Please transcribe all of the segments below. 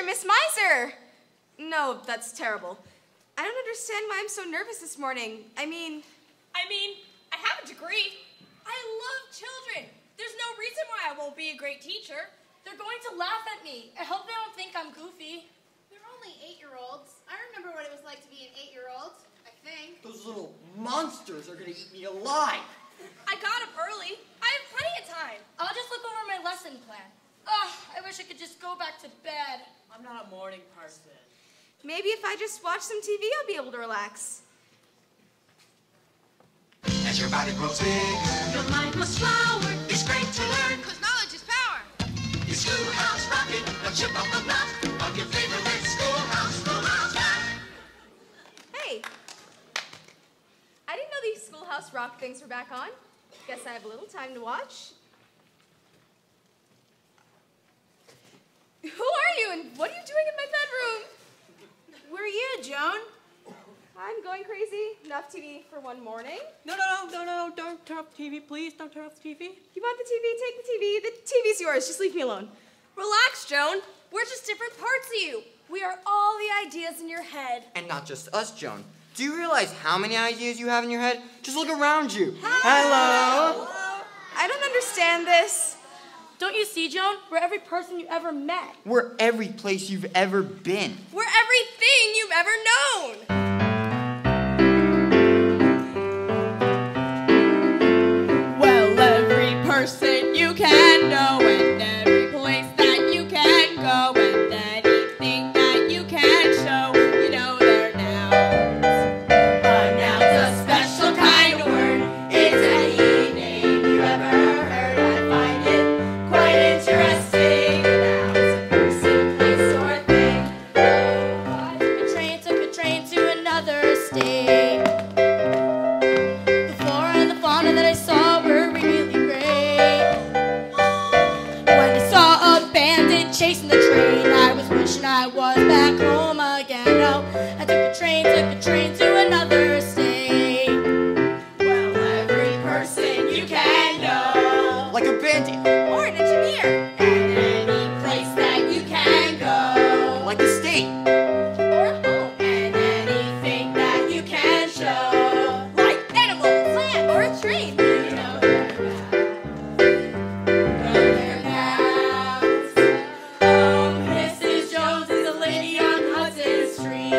teacher, Miss Miser. No, that's terrible. I don't understand why I'm so nervous this morning. I mean, I have a degree. I love children. There's no reason why I won't be a great teacher. They're going to laugh at me. I hope they don't think I'm goofy. They're only 8-year-olds. I remember what it was like to be an 8-year-old, I think. Those little monsters are going to eat me alive. I got up early. I have plenty of time. I'll just look over my lesson plan. Ugh, I wish I could just go back to bed. I'm not a morning person. maybe if I just watch some TV, I'll be able to relax. As your body grows bigger, your mind must flower. It's great to learn, 'cause knowledge is power. It's Schoolhouse rocking, a chip off the block of your favorite Schoolhouse, Schoolhouse Rock. Hey, I didn't know these Schoolhouse Rock things were back on. Guess I have a little time to watch. Who are you and what are you doing in my bedroom? Where are you, Joan? I'm going crazy. Enough TV for one morning. No, don't turn off the TV, please. Don't turn off the TV. You want the TV? Take the TV. The TV's yours. Just leave me alone. Relax, Joan. We're just different parts of you. We are all the ideas in your head. And not just us, Joan. Do you realize how many ideas you have in your head? Just look around you. Hello. I don't understand this. Don't you see, Joan? We're every person you ever met. We're every place you've ever been. We're everything you've ever known. Well, every person you can know, and every place that you can go, and anything that you can show, you know they're nouns. A noun's a special kind of word. It's any name you ever heard. I find it quite interesting. A noun's a person, place, or thing. I took a train to another state. The flora and the fauna that I saw were really great. When I saw a bandit chasing the train, I was wishing I was back home again. Oh, I took a train to another state. Well, every person you can know, Like a bandit. Or an engineer. and any place that you can go, Like a state. Or a home. and anything that you can show, Like animals, land, or a train. you know they're nouns. Mrs. Jones is a lady on Hudson Street.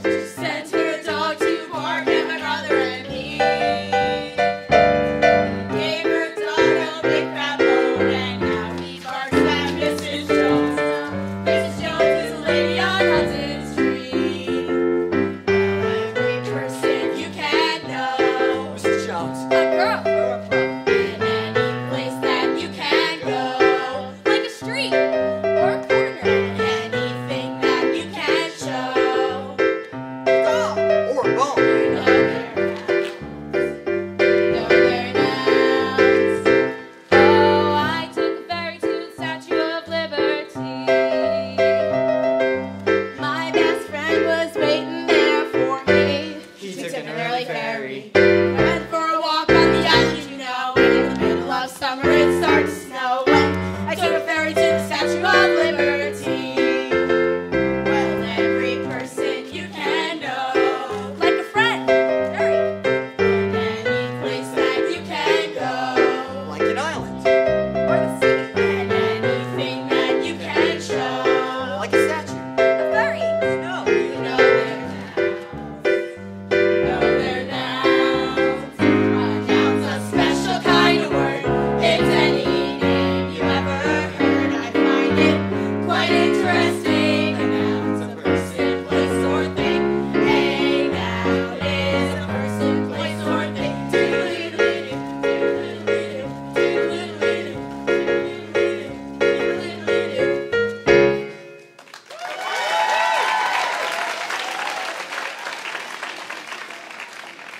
She sent her dog to bark at my brother and me. Gave her dog a big fat bone, and now he barks at Mrs. Jones. Mrs. Jones is a lady on Hudson Street. Well, every person you can know, Mrs. Jones. A girl. and any place that you can go, Like a street. Or a corner. anything that you can show, Or a bone. you know they're nouns. You know they're nouns. Oh, I took a ferry to the Statue of Liberty. My best friend was waiting there for me. He She took took an an early early ferry. ferry. Went for a walk on the island, you know, and in the middle of summer it started to snow. When I took a ferry to the Statue of Liberty. Well, every person you can know, Like a friend. Hurry. and any place that you can go, Like an island. Or the sea. and anything that you can show, Like a statue. A ferry. No. you know they're nouns. You know they're nouns. A noun's a special kind of word. It's any name you ever heard. I find it quite interesting. A noun's a person, place, or thing. A noun is a person, place, or thing. Doodle-doo-doo-doo, doodle-doo-doo-doo, doodle-doo-doo-doo, doodle-doo-doo-doo.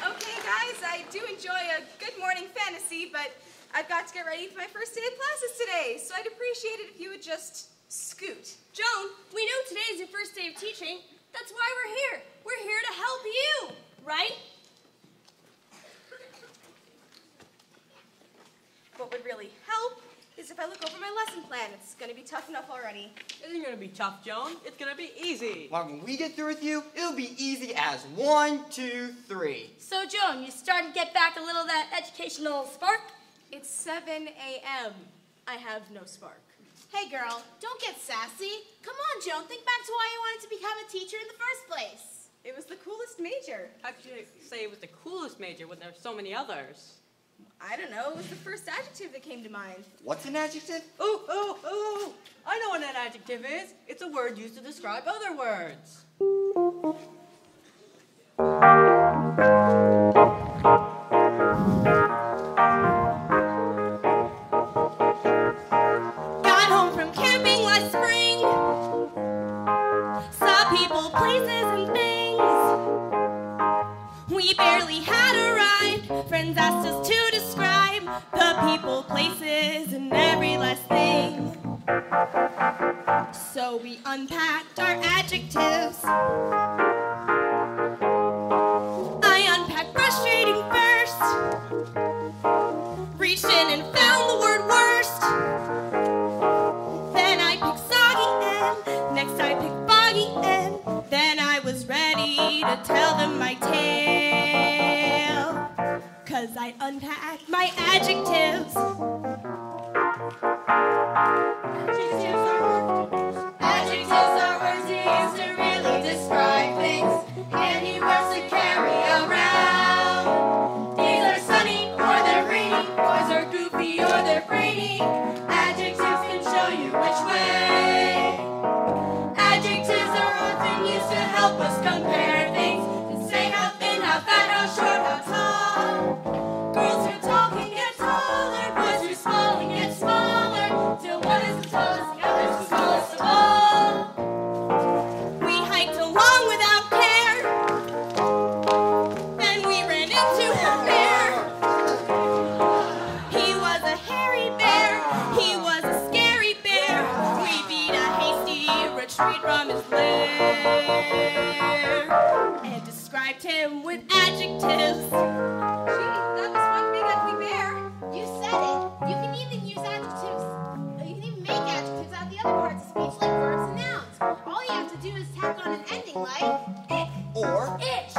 Okay, guys, I do enjoy a good morning fantasy, but I've got to get ready for my first day of classes today, so I'd appreciate it if you would just scoot. Joan, we know today is your first day of teaching. That's why we're here. We're here to help you, right? What would really help is as if I look over my lesson plan. It's going to be tough enough already. It isn't gonna be tough, Joan. It's gonna be easy. Well, when we get through with you, it'll be easy as 1, 2, 3. So, Joan, you starting to get back a little of that educational spark? It's 7 a.m. I have no spark. Hey, girl, don't get sassy. Come on, Joan, think back to why you wanted to become a teacher in the first place. It was the coolest major. How could you say it was the coolest major when there's so many others? I don't know. It was the first adjective that came to mind. What's an adjective? Oh, I know what an adjective is. It's a word used to describe other words. Got home from camping last spring. Saw people, places, and things. We barely had arrived. Friends asked us to describe the people, places, and every last thing. So we unpacked our adjectives. I unpacked frustrating first. Reached in and found the word worst. Then I picked soggy and next I picked foggy and then I was ready to tell them my tale. 'Cause I unpacked my adjectives. Adjectives are words used to really describe things. Handy words to carry around. These are sunny or they're rainy. Boys are goofy or they're brainy. Adjectives can show you which way. Adjectives are often used to help us compare things. To say how thin, how fat, how short, how tall. Girls who are tall can get taller. Boys who are small can get smaller. Till one is the tallest, the other's the smallest of all. We hiked along without care. Then we ran into a bear. He was a hairy bear. He was a scary bear. We beat a hasty retreat from his lair and described him with adjectives. Gee, that was one big ugly bear. You said it. You can even use adjectives. You can even make adjectives out of the other parts of speech like verbs and nouns. All you have to do is tack on an ending like it, Or itch,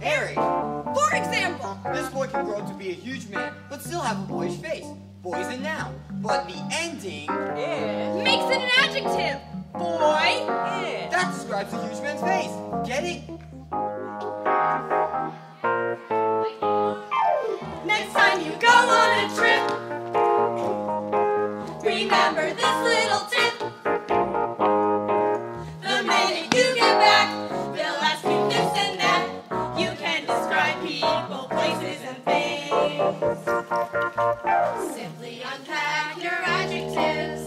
airy. For example, This boy can grow to be a huge man, but still have a boyish face. Boy's a noun. But the ending, Yeah. makes it an adjective. Boy. Yeah. that describes a huge man's face. Get it? Next time you go on a trip, remember this little tip. The minute you get back, they'll ask you this and that. You can describe people, places, and things. Simply unpack your adjectives.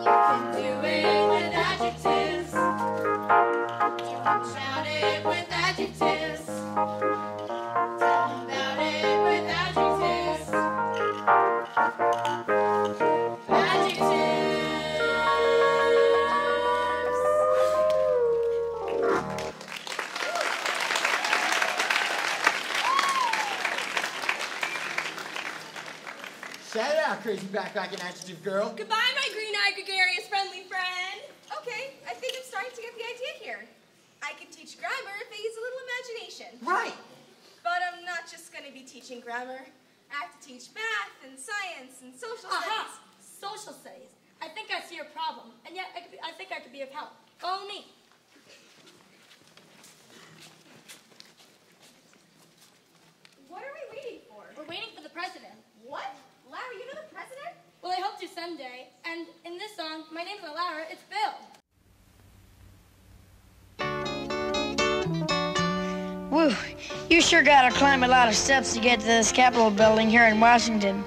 You can do it with adjectives. You can shout it with adjectives. Tell about it with adjectives. Shout it out, crazy backpacking adjective girl. Goodbye, my green-eyed, gregarious, friendly friend. Okay, I think I'm starting to get the idea here. I can teach grammar if I use a little imagination. Right. But I'm not just going to be teaching grammar. I have to teach math and science and social Aha! studies. Social studies. I think I see your problem, and yet I think I could be of help. Follow me. What are we waiting for? We're waiting for the president. What? Larry, you know the president? Well, I hope to someday. And in this song, my name's not Lara, it's Bill. Woo, you sure gotta climb a lot of steps to get to this Capitol building here in Washington.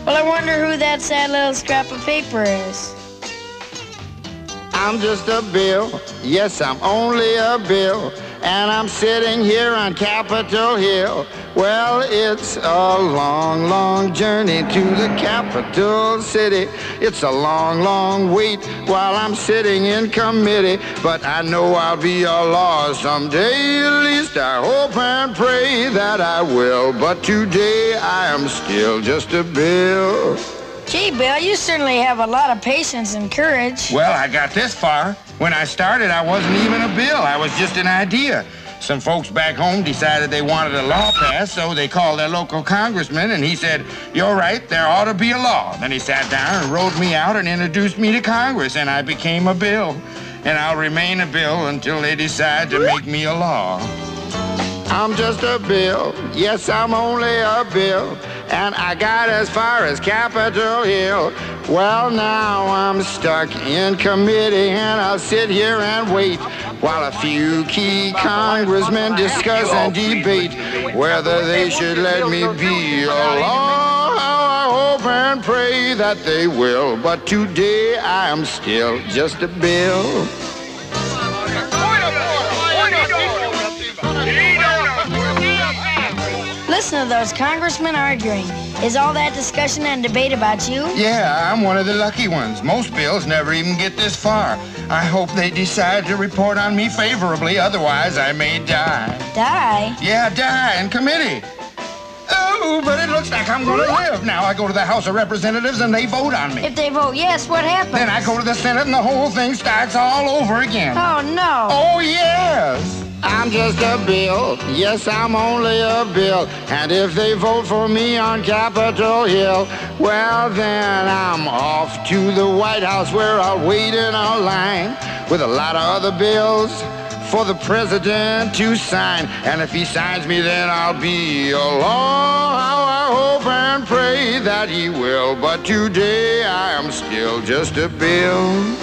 Well, I wonder who that sad little scrap of paper is. I'm just a bill. Yes, I'm only a bill. and I'm sitting here on Capitol Hill. Well, it's a long, long journey to the capital city. It's a long, long wait while I'm sitting in committee. But I know I'll be a law someday. At least I hope and pray that I will. But today I am still just a bill. Gee, Bill, you certainly have a lot of patience and courage. Well, I got this far. When I started, I wasn't even a bill. I was just an idea. Some folks back home decided they wanted a law passed, so they called their local congressman, and he said, "You're right, there ought to be a law." Then he sat down and wrote me out and introduced me to Congress, and I became a bill. And I'll remain a bill until they decide to make me a law. I'm just a bill. Yes, I'm only a bill. And I got as far as Capitol Hill. Well, now I'm stuck in committee, and I'll sit here and wait while a few key congressmen discuss and debate whether they should let me be a law. I hope and pray that they will, but today I am still just a bill. Listen to those congressmen arguing. Is all that discussion and debate about you? Yeah, I'm one of the lucky ones. Most bills never even get this far. I hope they decide to report on me favorably, otherwise I may die. Die? Yeah, die in committee. Oh, but it looks like I'm going to live. Now I go to the House of Representatives and they vote on me. If they vote yes, what happens? Then I go to the Senate and the whole thing starts all over again. Oh, no. Oh, yes. I'm just a bill. Yes, I'm only a bill. And if they vote for me on Capitol Hill, well, then I'm off to the White House where I'll wait in a line with a lot of other bills for the president to sign. And if he signs me, then I'll be a law. How I hope and pray that he will. But today I am still just a bill.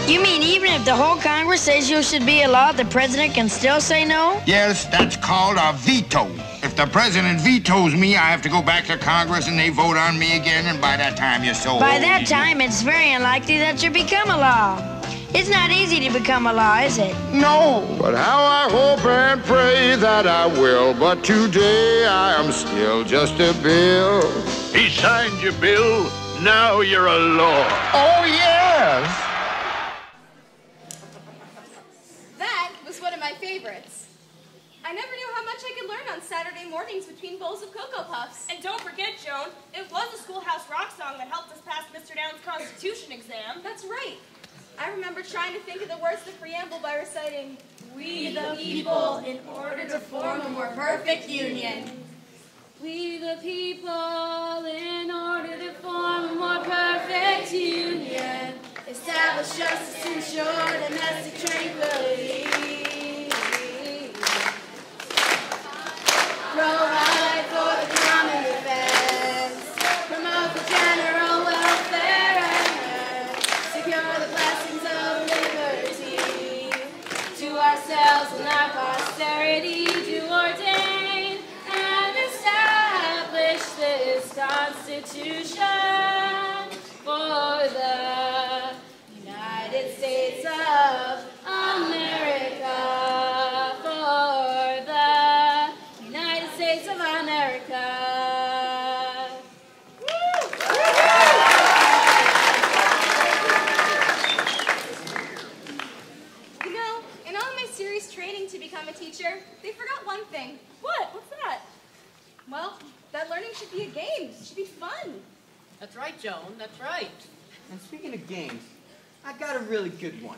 You mean even if the whole Congress says you should be a law, the president can still say no? Yes, that's called a veto. If the president vetoes me, I have to go back to Congress and they vote on me again, and by that time you're so By old. that time, it's very unlikely that you become a law. It's not easy to become a law, is it? No, but how I hope and pray that I will. But today I am still just a bill. He signed your bill. Now you're a law. Oh, yes. That was one of my favorites. I never knew how much I could learn on Saturday mornings between bowls of Cocoa Puffs. And don't forget, Joan, it was a Schoolhouse rock song that helped us pass Mr. Downs' Constitution exam. That's right. I remember trying to think of the words of the preamble by reciting, We the people, in order to form a more perfect union. We the people, in order to form a more perfect union. Establish justice, ensure domestic tranquility. Provide for the common defense. Promote the general welfare and secure the blessings of liberty. To ourselves and our posterity to ordain and establish this Constitution for the United States of America. For the United States of America. You know, in all my serious training to become a teacher, they forgot one thing. What? What's that? Well, that learning should be a game. It should be fun. That's right, Joan. That's right. And speaking of games, I got a really good one.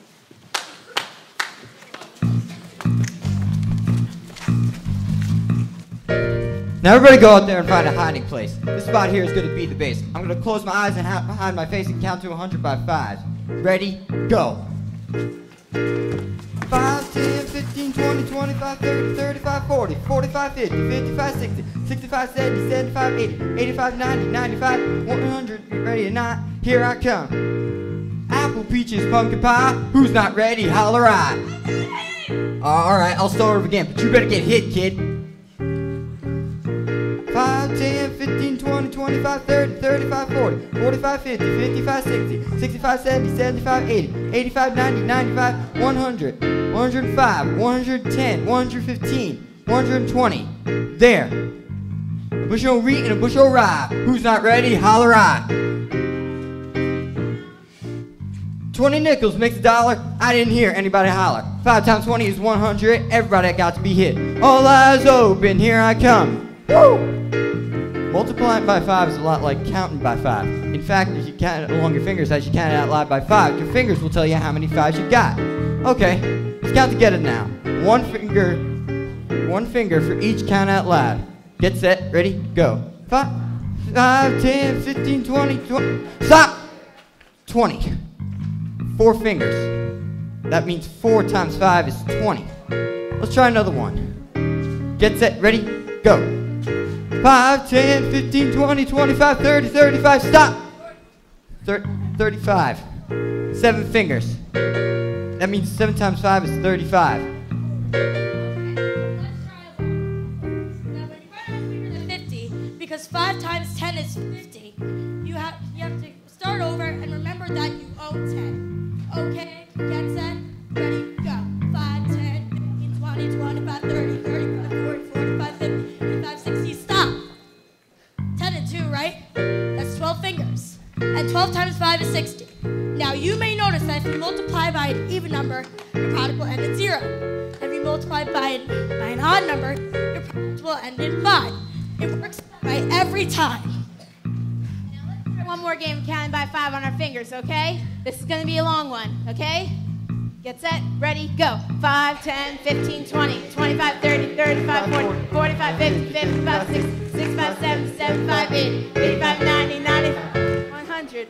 Now everybody go out there and find a hiding place. This spot here is going to be the base. I'm going to close my eyes and hide my face and count to 100 by 5. Ready? Go. 5, 10, 15, 20, 25, 30, 35, 40, 45, 50, 55, 60, 65, 70, 75, 80, 85, 90, 95, 100. Ready or not? Here I come. Apple, peaches, pumpkin pie. Who's not ready? Holler right. Alright, I'll start over again, but you better get hit, kid. 5, 10, 15, 20, 25, 30, 35, 40, 45, 50, 55, 60, 65, 70, 75, 80, 85, 90, 95, 100. 105, 110, 115, 120. There. A bushel of wheat and a bushel of rye. Who's not ready? Holler I. 20 nickels makes $1. I didn't hear anybody holler. 5 times 20 is 100. Everybody got to be hit. All eyes open, here I come. Woo! Multiplying by 5 is a lot like counting by 5. In fact, if you count along your fingers as you count it out loud by 5, your fingers will tell you how many 5s you got. Okay, let's count together now. One finger for each count out loud. Get set, ready, go. 5, 10, 15, 20, 20. Stop! 20. 4 fingers. That means 4 times 5 is 20. Let's try another one. Get set, ready, go. 5, 10, 15, 20, 25, 30, 35, stop! 35. 7 fingers. That means 7 times 5 is 35. Now, when you run out of fingers at 50, because 5 times 10 is 50, you have to start over and remember that you owe 10. Okay, get set, ready, go. 5, 10, 15, 20, 25, 30, 35, 40, 45, 50, 55, 60, stop. 10 and 2, right? That's 12 fingers. And 12 times 5 is 60. Now you may notice that if you multiply by an even number, your product will end in 0. If you multiply by an odd number, your product will end in 5. It works that way every time. Now let's try one more game of counting by 5 on our fingers, okay? This is going to be a long one, okay? Get set, ready, go. 5, 10, 15, 20, 25, 30, 35, 40, 45, 50, 55, 60, 65, 70, 75, 80, 85, 90, 95, 100.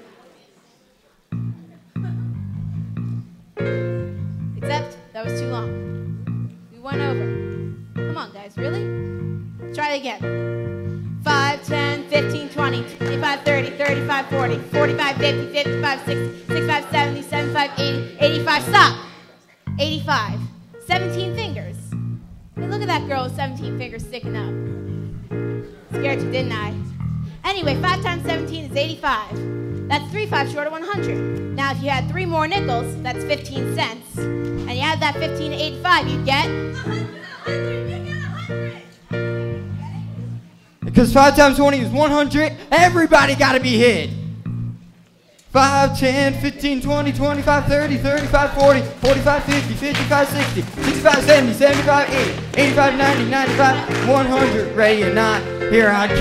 Except, that was too long. We went over. Come on, guys, really? Try it again. 5, 10, 15, 20, 25, 30, 35, 40, 45, 50, 55, 60, 65, 70, 75, 80, 85, stop! 85. 17 fingers. Hey, look at that girl with 17 fingers sticking up. Scared you, didn't I? Anyway, 5 times 17 is 85. That's 3 5 short of 100. Now, if you had 3 more nickels, that's 15 cents. And you add that 15 to 85, you'd get... 100! You get 100! Because 5 times 20 is 100, everybody got to be hit. 5, 10, 15, 20, 25, 30, 35, 40, 45, 50, 55, 60, 65, 70, 75, 80, 85, 90, 95, 100. Ready or not, here I come.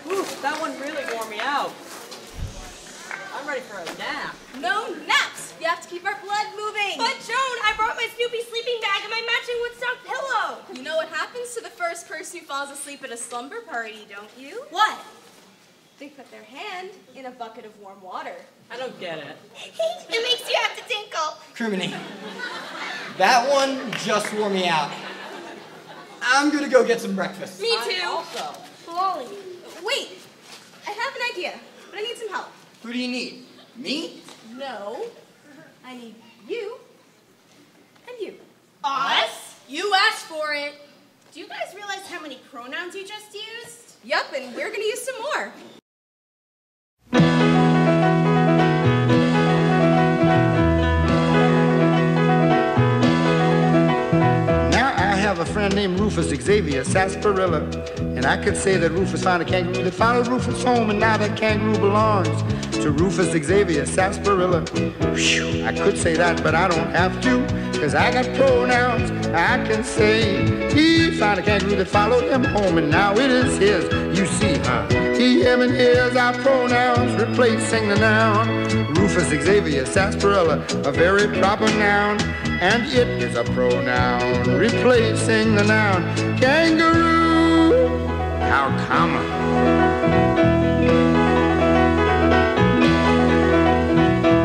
Whew, that one really wore me out. I'm ready for a nap. No naps! You have to keep our blood moving! But Joan, I brought my Snoopy sleeping bag and my matching Woodstock pillow. You know what happens to the first person who falls asleep at a slumber party, don't you? What? They put their hand in a bucket of warm water. I don't get it. It makes you have to tinkle. Criminy. That one just wore me out. I'm gonna go get some breakfast. Me too. Also. Holly. Wait, I have an idea, but I need some help. Who do you need? Me? No, I need you and you. Us? You asked for it. Do you guys realize how many pronouns you just used? Yup, and we're gonna use some more. A friend named Rufus Xavier Sarsaparilla, and I could say that Rufus found a kangaroo that followed Rufus home, and now that kangaroo belongs to Rufus Xavier Sarsaparilla. Whew, I could say that, but I don't have to, cause I got pronouns. I can say he found a kangaroo that followed him home, and now it is his. You see, he, him, and his are pronouns replacing the noun. Rufus Xavier Sarsaparilla, a very proper noun, and it is a pronoun replacing the noun kangaroo. How common.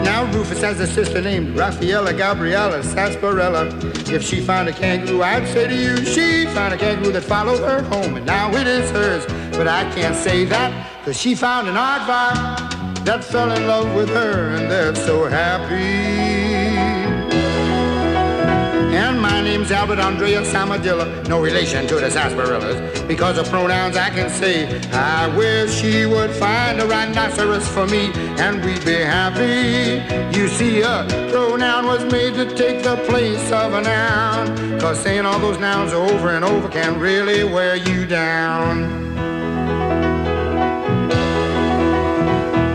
Now Rufus has a sister named Raffaella Gabriella Sarsaparilla. If she found a kangaroo, I'd say to you, she found a kangaroo that followed her home, and now it is hers. But I can't say that, cause she found an aardvark that fell in love with her, and they're so happy. And my name's Albert Andreas Samadilla, no relation to the sarsaparillas. Because of pronouns I can say, I wish he would find a rhinoceros for me, and we'd be happy. You see, a pronoun was made to take the place of a noun, 'cause saying all those nouns over and over can really wear you down.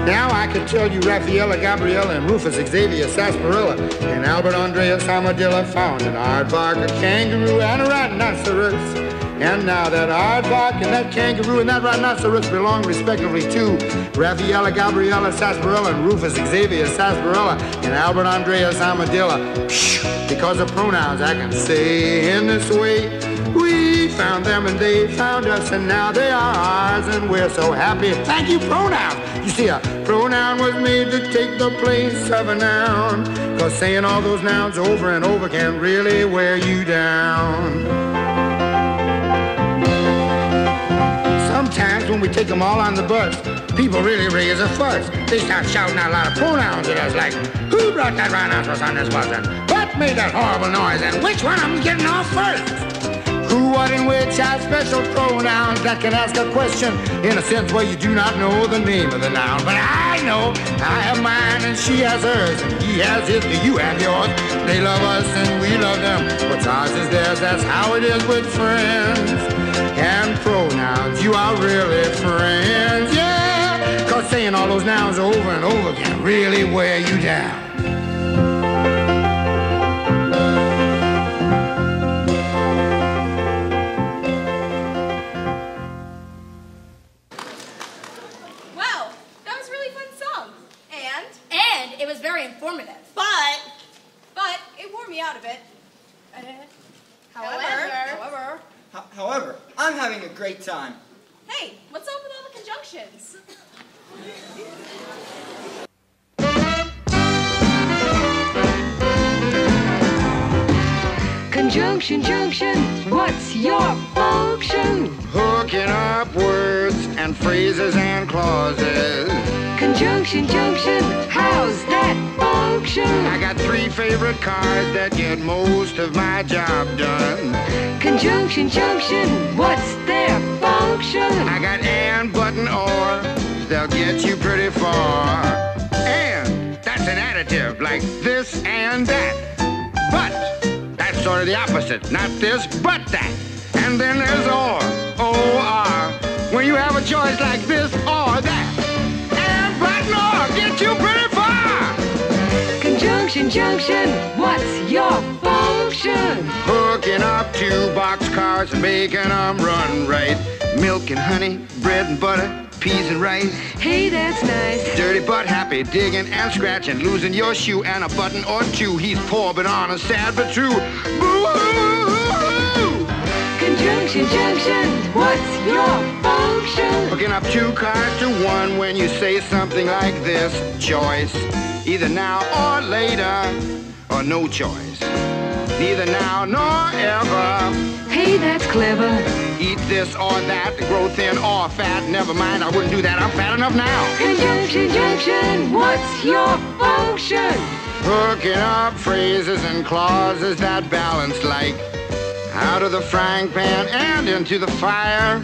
Now I could tell you Raffaella, Gabriella, and Rufus Xavier Sarsaparilla and Albert Andreas Armadillo found an aardvark, a kangaroo, and a rhinoceros. And now that aardvark and that kangaroo and that rhinoceros belong respectively to Raffaella, Gabriella Sarsaparilla and Rufus Xavier Sarsaparilla and Albert Andreas Armadillo. Because of pronouns I can say in this way, we found them and they found us, and now they are ours and we're so happy. Thank you, pronouns. You see, a pronoun was made to take the place of a noun, 'cause saying all those nouns over and over can really wear you down. Sometimes when we take them all on the bus, people really raise a fuss. They start shouting out a lot of pronouns at us like, who brought that rhinoceros on this bus, and what made that horrible noise, and which one of them's getting off first? Who, what, and which are special pronouns that can ask a question in a sense where you do not know the name of the noun. But I know I have mine and she has hers, and he has his and you have yours. They love us and we love them. What's ours is theirs, that's how it is with friends. And pronouns, you are really friends, yeah. 'Cause saying all those nouns over and over can really wear you down. Informative. But it wore me out a bit. However, I'm having a great time. Hey, what's up with all the conjunctions? Conjunction, junction, what's your function? Hooking up words and phrases and clauses. Conjunction, junction, how's that function? I got 3 favorite cars that get most of my job done. Conjunction, junction, what's their function? I got and, but, and, or, they'll get you pretty far. And, that's an additive, like this and that. But, that's sort of the opposite, not this, but that. And then there's or, O-R, when you have a choice like this or that. Get you pretty far. Conjunction, junction, what's your function? Hooking up 2 boxcars and making them run right. Milk and honey, bread and butter, peas and rice. Hey, that's nice. Dirty but happy, digging and scratching, losing your shoe and a button or 2. He's poor but honest, sad but true. Boo-hoo! Conjunction, junction, what's your function? Hooking up 2 cars to 1 when you say something like this. Choice, either now or later, or no choice. Neither now nor ever. Hey, that's clever. Eat this or that, grow thin or fat. Never mind, I wouldn't do that, I'm fat enough now. Conjunction, junction, what's your function? Hooking up phrases and clauses that balance like out of the frying pan and into the fire.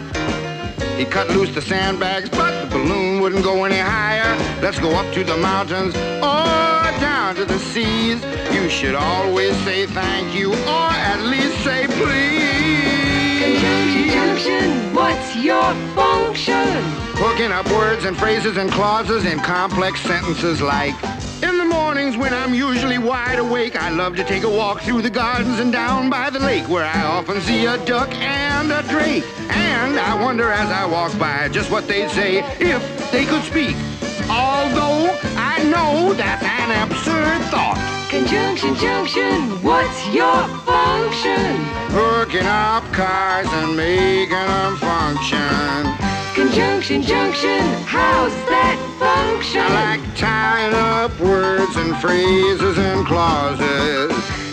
He cut loose the sandbags, but the balloon wouldn't go any higher. Let's go up to the mountains or down to the seas. You should always say thank you or at least say please. Conjunction, junction, what's your function? Hooking up words and phrases and clauses in complex sentences like, in the mornings when I'm usually wide awake, I love to take a walk through the gardens and down by the lake, where I often see a duck and a drake. And I wonder as I walk by just what they'd say if they could speak. Although I know that's an absurd thought. Conjunction, junction, what's your function? Hooking up cars and making them function. Conjunction, junction, how's that function? I like tying up words and phrases and clauses.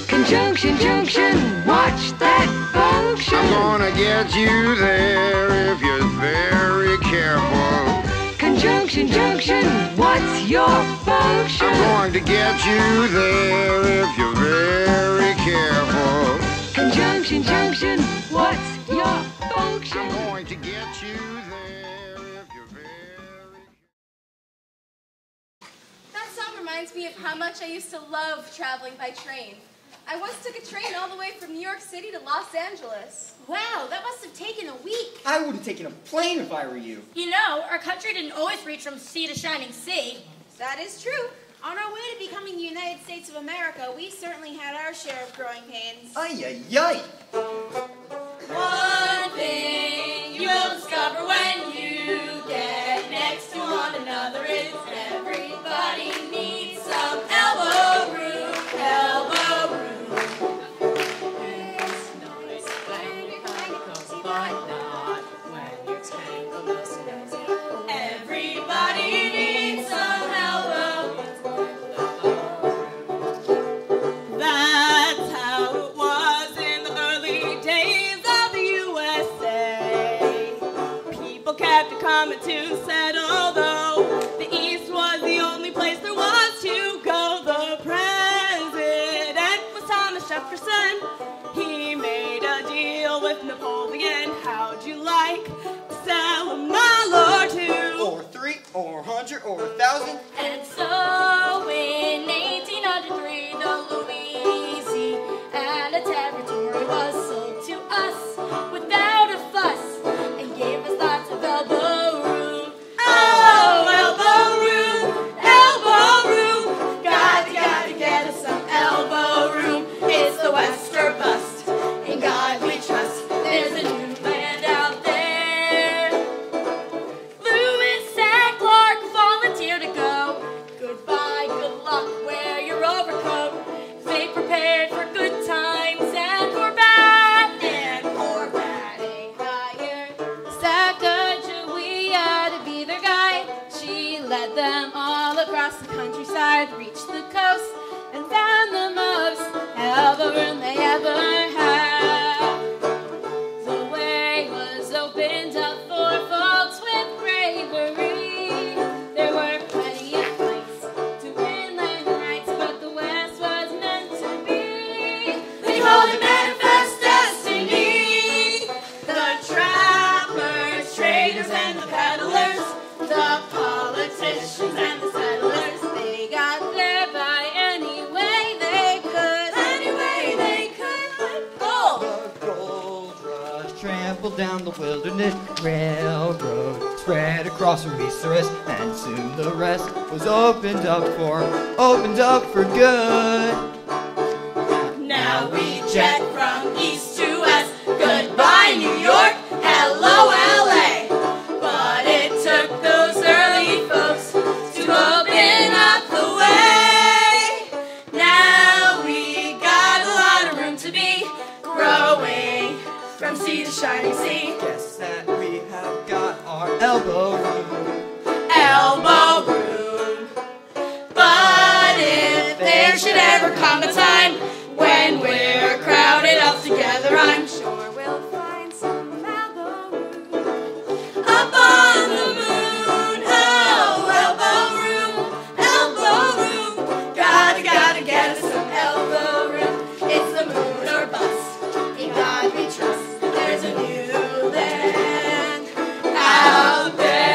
Conjunction, junction, watch that function. I'm gonna get you there if you're very careful. Conjunction, junction, what's your function? I'm going to get you there if you're very careful. you there if you're very... That song reminds me of how much I used to love traveling by train. I once took a train all the way from New York City to Los Angeles. Wow, that must have taken a week. I would have taken a plane if I were you. You know, our country didn't always reach from sea to shining sea. That is true. On our way to becoming the United States of America, we certainly had our share of growing pains. Ay, ay, ay. One thing you will discover when you get next to one another is everybody needs some elbow room, elbow room. It's nice when you're kind of cozy, but not when you're tangled. Everybody needs some elbow room. That's how it was in the early days of the USA. People kept coming to settle, though the East was the only place there was to go. The president was Thomas Jefferson. He made a deal with Napoleon. How'd you like to sell a mile or two? Or 3, or 100, or 1,000. And so in 1803, the Louisiana Territory was sold to us without a fuss and gave us lots of elbow room. Oh, elbow room, elbow room. Gotta get us some elbow room. It's the West or bust. In God we trust. There's a new land out there. Lewis and Clark volunteered to go. Goodbye, good luck, wear your overcoat. They prepared for good times and for bad, and for bad. They hired Sacagawea to be their guide. She led them all across the countryside, reached the coast, and found the most elbow room they ever had. The way was opened up for folks with bravery. There were plenty of fights to win land rights, but the West was meant to be. They called it manifest destiny. The trappers, traders, and the peddlers, the politicians and the settlers, they got there by any way they could. Any way they could. Gold. The gold rush trampled down the wilderness. Railroad spread across the resource, and soon the rest was opened up for good. Now we jet from east to west. Goodbye, New York. Hello, LA. But it took those early folks to open up the way. Now we got a lot of room to be growing from sea to shining sea. Guess that we have got our elbow room. Elbow room. But if there should ever come a time when we're crowded all together, I'm sure we'll find some elbow room. Up on the moon, oh, elbow room. Gotta get us some elbow room. It's the moon or bust. In God we trust. There's a new land out there.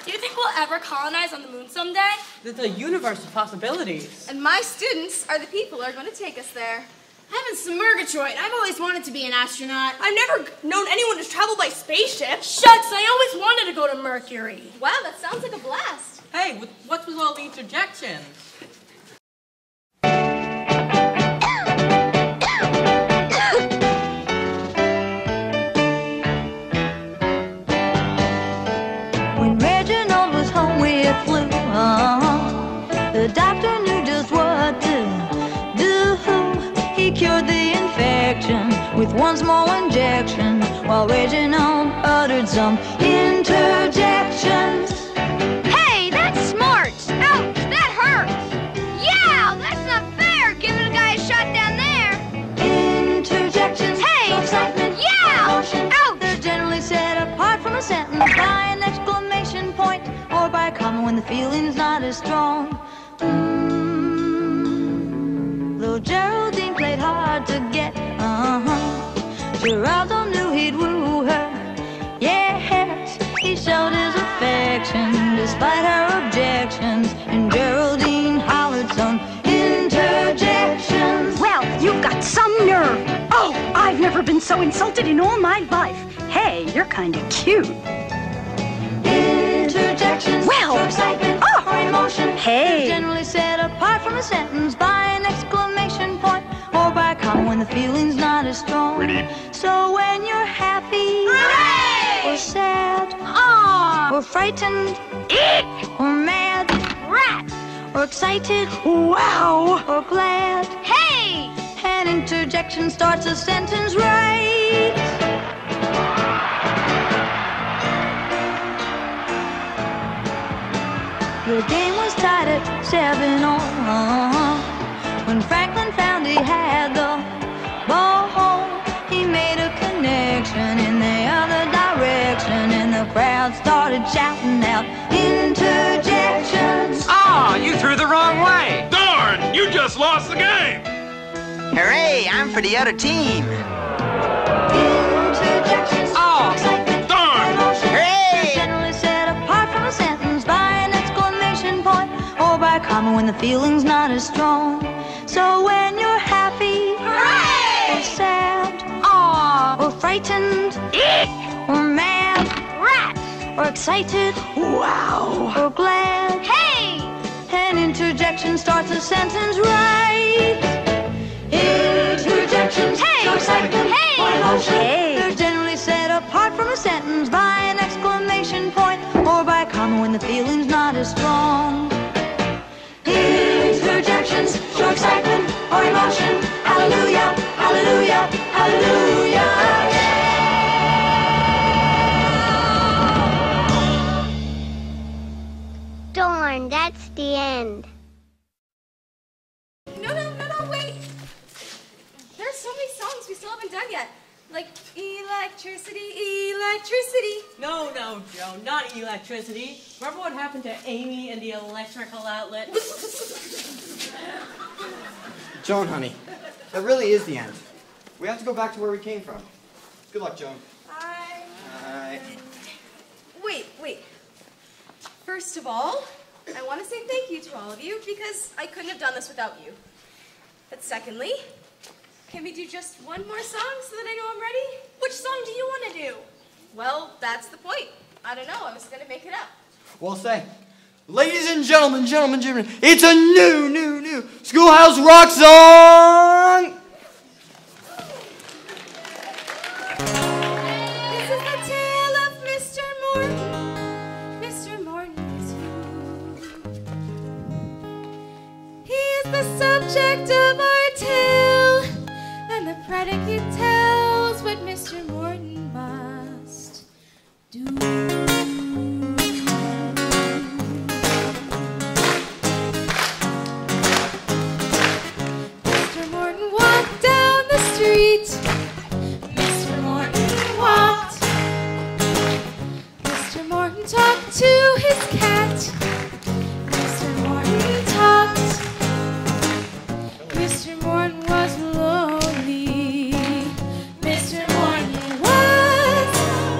Do you think we'll ever colonize on the moon someday? There's a universe of possibilities. And my students are the people who are going to take us there. Heavens to Murgatroyd, I've always wanted to be an astronaut. I've never known anyone who's traveled by spaceship. Shucks, I always wanted to go to Mercury. Wow, that sounds like a blast. Hey, what's with all the interjections? When Reginald was home with flu, the doctor knew just what to do. He cured the infection with one small injection, while Reginald uttered some interjections. Hey, that's smart! Ouch, that hurts! Yeah, that's not fair, giving a guy a shot down there! Interjections. Hey! Excitement. Yeah! Emotion. Ouch! They're generally set apart from a sentence by an exclamation point or by a comma when the feeling's not as strong. Though Geraldine played hard to get, Geraldo knew he'd woo her. Yes, he showed his affection despite her objections, and Geraldine hollered some interjections. Well, you've got some nerve. Oh, I've never been so insulted in all my life. Hey, you're kind of cute. Interjections, well, for excitement or emotion. Hey. They're generally set apart from a sentence by an exclamation point or by a comma when the feeling's not as strong. Pretty. So when you're happy, Hooray! or sad, or frightened, or mad, rat, or excited, wow, or glad, hey, an interjection starts a sentence right. The game was tied at 7-all when Franklin found he had the ball. He made a connection in the other direction, and the crowd started shouting out interjections. Ah, you threw the wrong way. Darn, you just lost the game. Hooray, I'm for the other team. Interjections, Oh, excitement, darn. emotion. Hooray! They're generally set apart from a sentence by an exclamation point or by a comma when the feeling's not as strong. So when you're happy, hooray, or sad, or frightened, or mad, rat, or excited, wow, or glad, hey, an interjection starts a sentence right. Interjections, Hey! show excitement, Hey! or emotion. Hey! They're generally set apart from a sentence by an exclamation point or by a comma when the feeling's not as strong. Interjections, show excitement or emotion. Hallelujah, hallelujah, hallelujah. Darn, that's the end. No, wait. There's so many songs we still haven't done yet. Like electricity. No, Joe, not electricity. Remember what happened to Amy and the electrical outlet? Joan, honey, that really is the end. We have to go back to where we came from. Good luck, Joan. Wait. First of all, I want to say thank you to all of you because I couldn't have done this without you. But secondly, can we do just one more song so that I know I'm ready? Which song do you want to do? Well, that's the point. I don't know. I was going to make it up. Well, say, ladies and gentlemen, it's a new Schoolhouse rock song! This is the tale of Mr. Morton. Mr. Morton is who? He is the subject of our tale, and the predicate tells what Mr. Morton must do. Mr. Morton walked down the street. Mr. Morton walked. Mr. Morton talked to his cat. Mr. Morton talked. Mr. Morton was lonely. Mr. Morton was.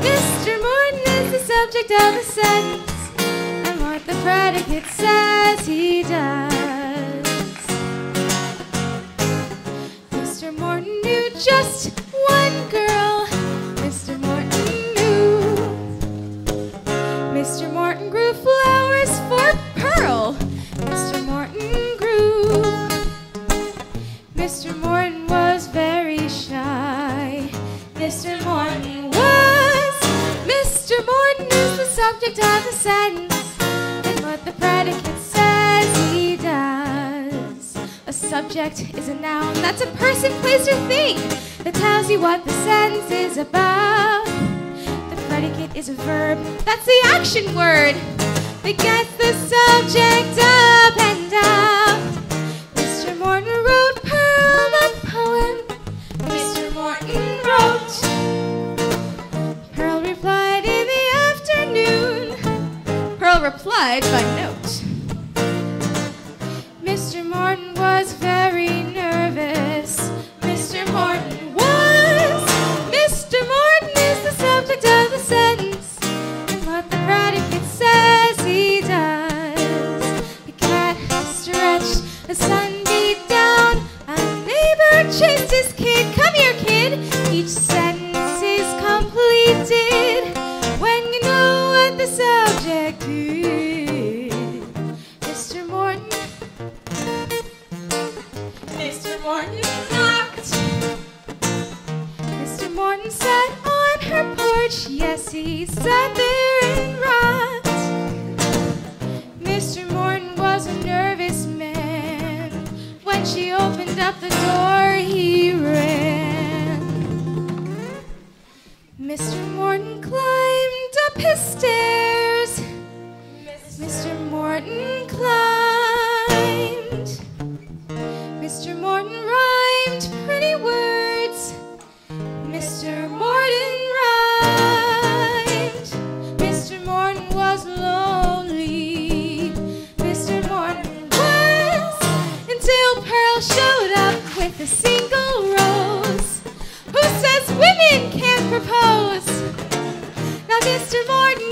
Mr. Morton is the subject of the sentence, and what the predicate says he does. Mr. Morton knew just one girl. Mr. Morton knew. Mr. Morton grew flowers for Pearl. Mr. Morton grew. Mr. Morton was very shy. Mr. Morton was. Mr. Morton is the subject of the sentence, and what the predicate says he does. A subject is a noun, that's a person, place, or thing that tells you what the sentence is about. The predicate is a verb, that's the action word that gets the subject up and out. Mr. Morton wrote Pearl the poem. Mr. Morton wrote. Pearl replied in the afternoon. Pearl replied by note. chased his kid. Come here, kid. Each sentence is completed when you know what the subject is. Mr. Morton. Mr. Morton knocked. Mr. Morton sat on her porch. Yes, he sat there and rocked. Mr. Morton was a nervous man. When she opened up the door, he ran. Mr. Morton climbed up his stairs. Mr. Morton climbed. Mr. Morton rhymed pretty words. Mr. Morton rhymed. Mr. Morton was lonely. Mr. Morton was, until Pearl showed up with a single rose. Who says women can't propose? Now Mr. Morton